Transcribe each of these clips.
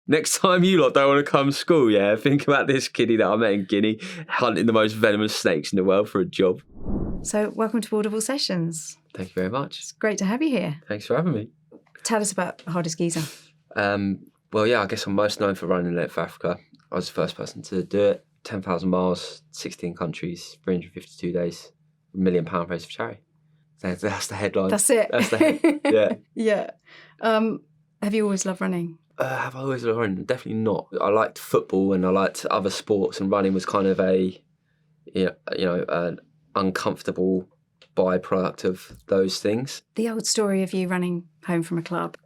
next time you lot don't want to come to school, yeah, think about this kiddie that I met in Guinea hunting the most venomous snakes in the world for a job. So welcome to Audible Sessions. Thank you very much. It's great to have you here. Thanks for having me. Tell us about Hardest Geezer. Well, yeah, I guess I'm most known for running Length of Africa. I was the first person to do it. 10,000 miles, 16 countries, 352 days, £1 million raised for charity. That's the headline. That's it. That's the yeah. Yeah. Have you always loved running? Have I always loved running? Definitely not. I liked football and I liked other sports, and running was kind of an uncomfortable byproduct of those things. The old story of you running home from a club.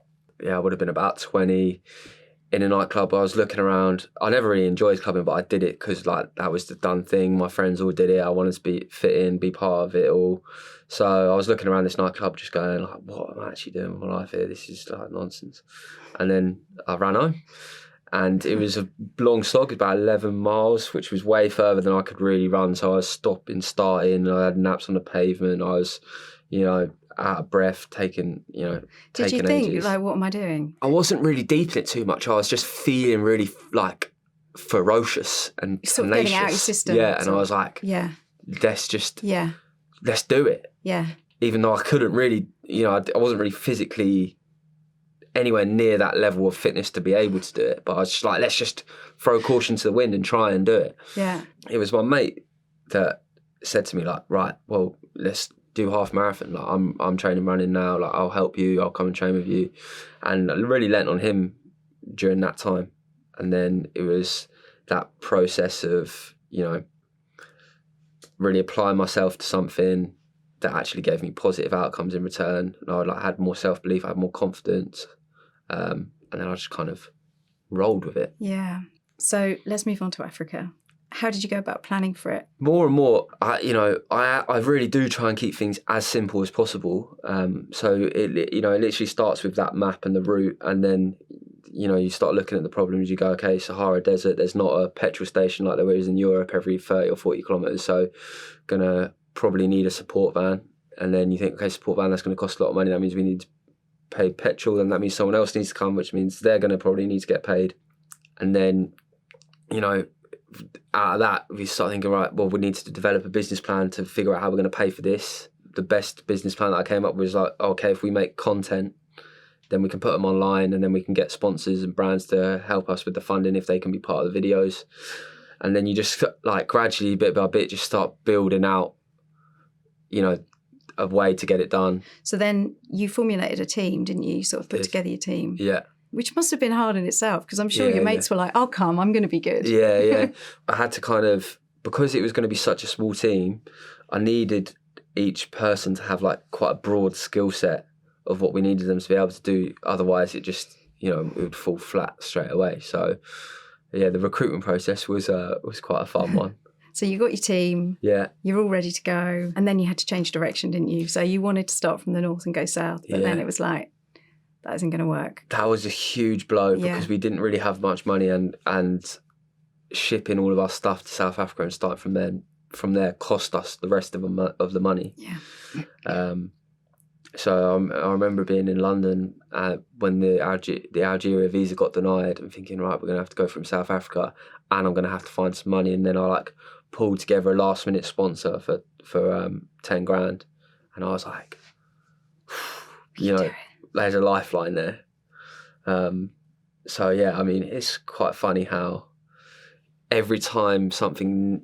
Yeah, I would have been about 20 in a nightclub. I was looking around. I never really enjoyed clubbing, but I did it because that was the done thing. My friends all did it. I wanted to fit in, be part of it all. So I was looking around this nightclub just going like, what am I actually doing with my life here? This is like nonsense. And then I ran home. And it was a long slog, about 11 miles, which was way further than I could really run. So I was stopping, starting. I had naps on the pavement. I was, out of breath, taking Did you think, ages. like, what am I doing? I wasn't really deep in it too much. I was just feeling really, like, ferocious and sort tenacious. Of getting out your system. Yeah, and I was like, let's do it. Yeah. Even though I couldn't really, I wasn't really physically anywhere near that level of fitness to be able to do it. But I was just like, let's just throw caution to the wind and try and do it. Yeah. It was my mate that said to me, like, right, well, let's do half marathon. Like, I'm training running now. Like, I'll help you. I'll come and train with you. And I really lent on him during that time. And then it was that process of, really applying myself to something that actually gave me positive outcomes in return. And I had more self-belief. I had more confidence. And then I just kind of rolled with it. Yeah. So let's move on to Africa. How did you go about planning for it? More and more, I really do try and keep things as simple as possible. So it literally starts with that map and the route, and then you start looking at the problems. You go, okay, Sahara Desert. There's not a petrol station like there is in Europe every 30 or 40 kilometres. So, gonna probably need a support van. And then you think, okay, support van, that's going to cost a lot of money. That means we need to pay petrol, and that means someone else needs to come, which means they're going to probably need to get paid. And then, out of that, we start thinking, right, well, we need to develop a business plan to figure out how we're going to pay for this. The best business plan that I came up with was like, okay, if we make content, then we can put them online, and then we can get sponsors and brands to help us with the funding if they can be part of the videos. And then you just like gradually, bit by bit, just start building out, a way to get it done. So then you formulated a team, didn't you? You sort of put together your team. Yeah. Which must have been hard in itself, because I'm sure your mates were like, I'll come, I'm going to be good. Yeah. I had to kind of, because it was going to be such a small team, I needed each person to have like quite a broad skill set of what we needed them to be able to do. Otherwise it just, it would fall flat straight away. So yeah, the recruitment process was quite a fun one. So you got your team. Yeah. You're all ready to go. And then you had to change direction, didn't you? So you wanted to start from the north and go south, but then it was like, that isn't going to work. That was a huge blow because we didn't really have much money, and shipping all of our stuff to South Africa and start from there cost us the rest of the money. Yeah. So I remember being in London when the Algeria visa got denied, and thinking, right, we're going to have to go from South Africa, and I'm going to have to find some money. And then I pulled together a last minute sponsor for 10 grand, and I was like, there's a lifeline there. So yeah, I mean, it's quite funny how every time something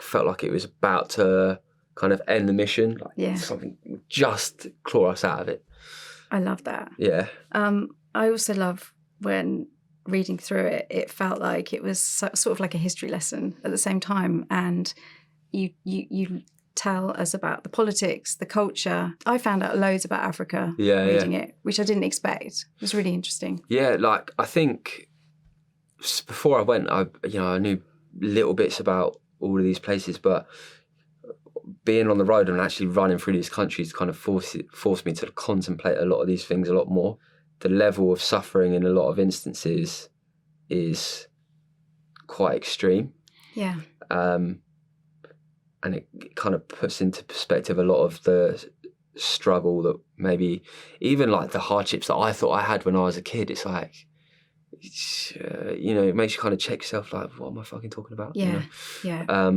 felt like it was about to kind of end the mission, something would just claw us out of it. I love that. Yeah. I also love when reading through it, it felt like it was sort of like a history lesson at the same time, and you tell us about the politics, the culture. I found out loads about Africa reading it, which I didn't expect. It was really interesting. Yeah, I think before I went, I knew little bits about all of these places, but being on the road and actually running through these countries kind of forced me to contemplate a lot of these things a lot more. The level of suffering in a lot of instances is quite extreme. Yeah. And it kind of puts into perspective a lot of the struggle that maybe even the hardships that I thought I had when I was a kid. It's like it makes you kind of check yourself, like, what am I fucking talking about? Yeah, yeah,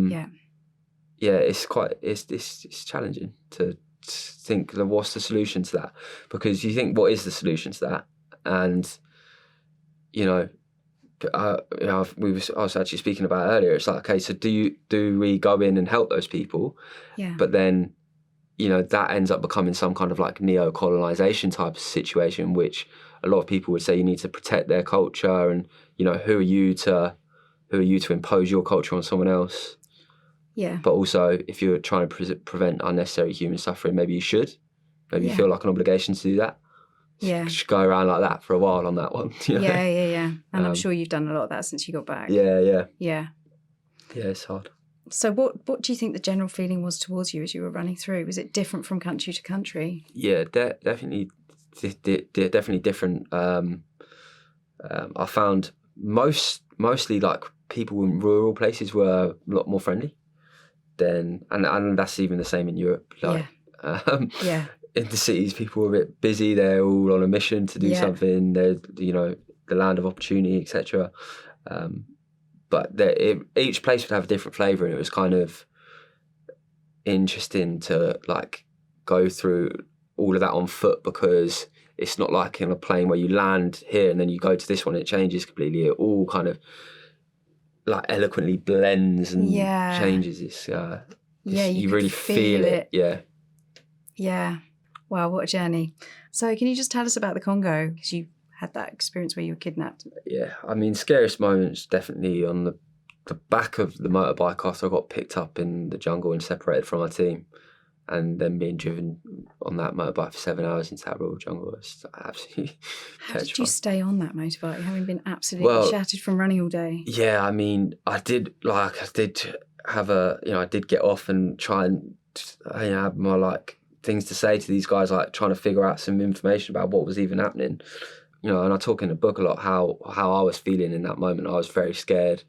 yeah. It's challenging to think, what's the solution to that? Because you think, what is the solution to that? And I was actually speaking about earlier. It's like, okay, so do we go in and help those people? Yeah. But then, that ends up becoming some kind of like neo-colonization type of situation, which a lot of people would say you need to protect their culture, and who are you to impose your culture on someone else? Yeah. But also, if you're trying to prevent unnecessary human suffering, maybe you should. Maybe you feel like an obligation to do that. Yeah. Just go around like that for a while on that one. Yeah. And I'm sure you've done a lot of that since you got back. Yeah. Yeah. Yeah, it's hard. So what do you think the general feeling was towards you as you were running through? Was it different from country to country? Yeah, definitely different. I found mostly like people in rural places were a lot more friendly than, and that's even the same in Europe. Like, yeah. In the cities, people were a bit busy. They're all on a mission to do something. They're, the land of opportunity, etc. But each place would have a different flavour, and it was kind of interesting to like go through all of that on foot, because it's not like in a plane where you land here and then you go to this one and it changes completely. It all kind of like eloquently blends and changes. You really feel it. Yeah. Wow, what a journey. So can you just tell us about the Congo? Because you had that experience where you were kidnapped. Yeah, I mean, scariest moments definitely on the back of the motorbike after I got picked up in the jungle and separated from my team, and then being driven on that motorbike for 7 hours into that rural jungle. It's absolutely How did you stay on that motorbike, having been absolutely shattered from running all day? Yeah, I mean, I did get off and try and have my like things to say to these guys, like trying to figure out some information about what was even happening. And I talk in the book a lot how I was feeling in that moment. I was very scared,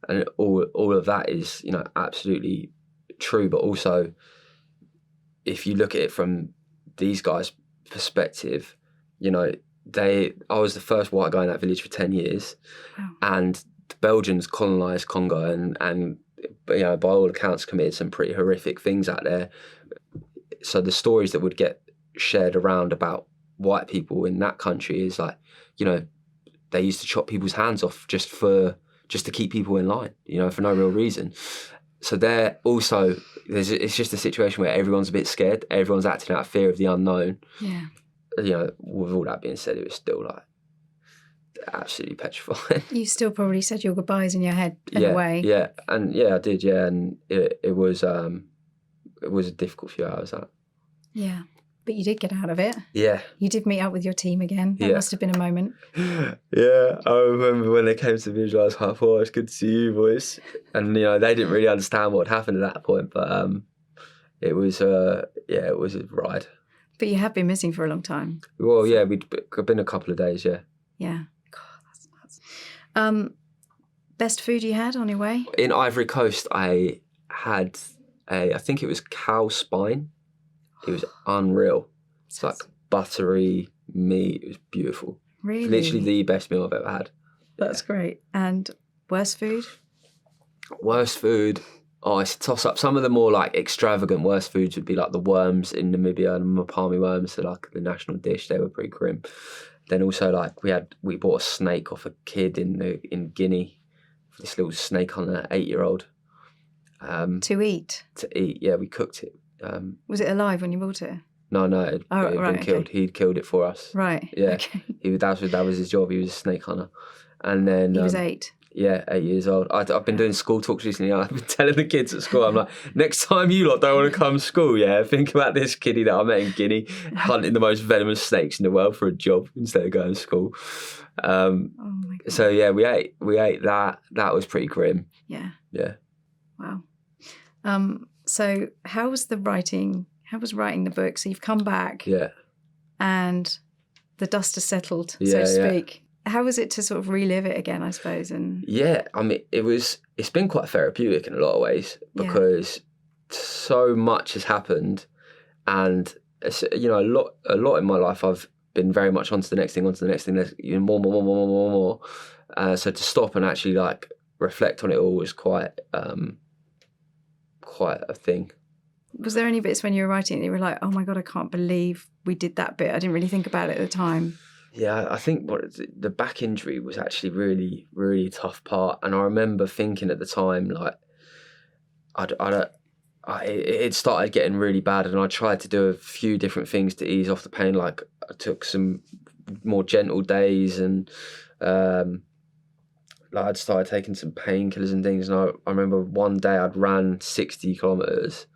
and all of that is absolutely true. But also, if you look at it from these guys' perspective, I was the first white guy in that village for 10 years, and the Belgians colonised Congo, and by all accounts committed some pretty horrific things out there. So the stories that would get shared around about white people in that country is like, they used to chop people's hands off just to keep people in line, for no real reason. So it's just a situation where everyone's a bit scared. Everyone's acting out of fear of the unknown. Yeah. With all that being said, it was still like absolutely petrifying. You still probably said your goodbyes in your head in a way. Yeah, and I did. Yeah, and it was a difficult few hours. That. Yeah. But you did get out of it. Yeah. You did meet up with your team again. That must have been a moment. Yeah. I remember when they came to the visual, I was like, oh, it's good to see you, boys. And, they didn't really understand what had happened at that point. But it was a ride. But you have been missing for a long time. Well, yeah, we'd been a couple of days, yeah. Yeah. God, that's nuts. Best food you had on your way? In Ivory Coast, I had I think it was cow spine. It was unreal. It's like buttery meat. It was beautiful. Really? Literally the best meal I've ever had. That's great. And worst food? Worst food? Oh, it's a toss-up. Some of the more like extravagant worst foods would be like the worms in Namibia, and Mapami worms, so like the national dish. They were pretty grim. Then also like we bought a snake off a kid in Guinea. This little snake on an 8-year-old. To eat? To eat, yeah. We cooked it. Was it alive when you bought it? No, it had been killed. Okay. He'd killed it for us. Right. Yeah. Okay. That was his job. He was a snake hunter. And then... He was 8? Yeah, 8 years old. I've been doing school talks recently. I've been telling the kids at school, I'm like, next time you lot don't want to come to school, yeah, think about this kiddie that I met in Guinea hunting the most venomous snakes in the world for a job instead of going to school. Oh my God. So yeah, we ate that. That was pretty grim. Yeah. Yeah. Wow. So how was writing the book? So you've come back. Yeah. And the dust has settled, so to speak. Yeah. How was it to sort of relive it again, I suppose? And yeah, I mean, it's been quite therapeutic in a lot of ways, because so much has happened, and a lot in my life I've been very much onto the next thing, you know, more. So to stop and actually like reflect on it all was quite a thing. Was there any bits when you were writing that you were like, oh my God, I can't believe we did that bit? I didn't really think about it at the time. Yeah, I think the back injury was actually really, really tough part. And I remember thinking at the time, like, it started getting really bad, and I tried to do a few different things to ease off the pain. Like, I took some more gentle days, and like I'd started taking some painkillers and things. And I remember one day I'd ran 60 kilometers,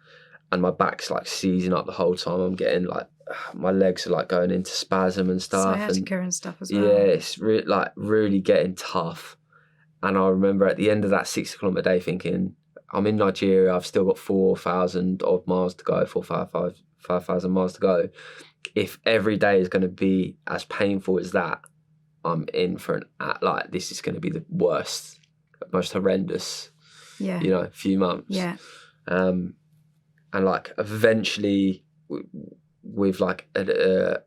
and my back's like seizing up the whole time. I'm getting like, my legs are like going into spasm and stuff. Sciatica and stuff as well. Yeah, it's like really getting tough. And I remember at the end of that 60 kilometer day thinking, I'm in Nigeria, I've still got 4,000 odd miles to go, 5,000 miles to go. If every day is going to be as painful as that, I'm in for like, this is going to be the worst, most horrendous, you know, few months. Yeah. And like eventually with like a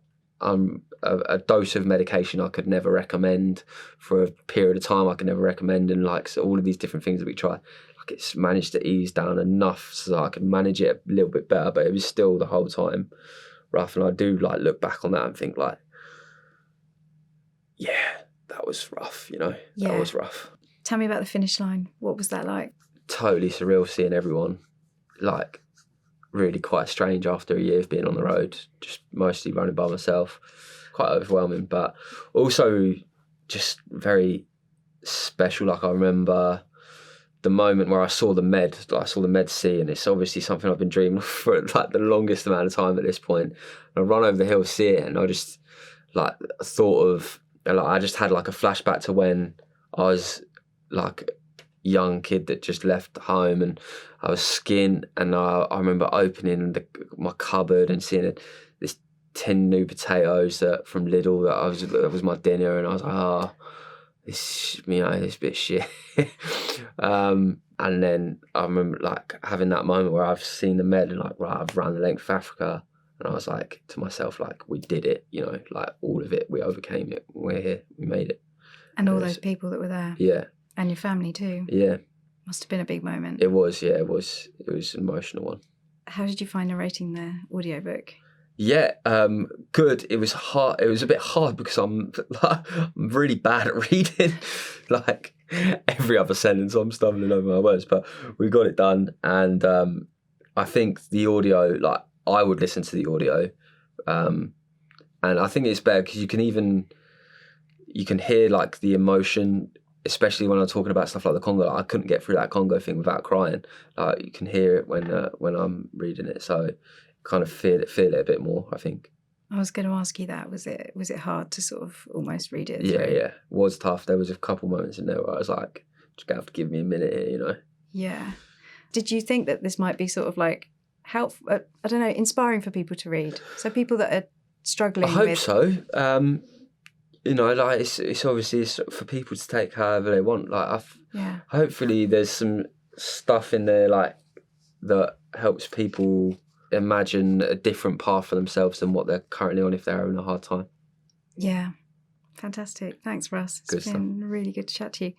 dose of medication I could never recommend for a period of time, I could never recommend, and like, so all of these different things that we tried, like, it's managed to ease down enough so that I could manage it a little bit better, but it was still the whole time rough. And I do like look back on that and think like, yeah, that was rough, you know. Yeah. That was rough. Tell me about the finish line. What was that like? Totally surreal seeing everyone, like really quite strange after a year of being on the road, just mostly running by myself. Quite overwhelming, but also just very special. Like, I remember the moment where I saw the Med Sea, and it's obviously something I've been dreaming of for like the longest amount of time at this point. And I run over the hill, see it, and I just like thought of, like, I just had like a flashback to when I was like young kid that just left home, and I was skiing, and I remember opening my cupboard and seeing this tin new potatoes from Lidl that was my dinner, and I was like, oh, this, you know, this bit shit. And then I remember like having that moment where I've seen the Med and like, right, I've run the length of Africa, and I was like to myself, like, we did it, you know, like all of it, we overcame it, we're here, we made it. And all those people that were there. Yeah. And your family too. Yeah. Must have been a big moment. It was, yeah, it was an emotional one. How did you find narrating the audiobook? Yeah, good. It was hard. It was a bit hard because I'm really bad at reading. Like every other sentence, I'm stumbling over my words. But we got it done, and I think the audio, like, I would listen to the audio, and I think it's better because you can hear like the emotion, especially when I'm talking about stuff like the Congo. Like, I couldn't get through that Congo thing without crying. Like, you can hear it when I'm reading it, so kind of feel it a bit more, I think. I was going to ask you that. Was it hard to sort of almost read it through? Yeah, it was tough. There was a couple moments in there where I was like, just going to have to give me a minute here, you know? Yeah. Did you think that this might be sort of like helpful, I don't know, inspiring for people to read? So people that are struggling I hope so. You know, like, it's obviously for people to take however they want. Like, hopefully there's some stuff in there like that helps people imagine a different path for themselves than what they're currently on if they're having a hard time. Yeah. Fantastic. Thanks, Russ. It's been really good to chat to you.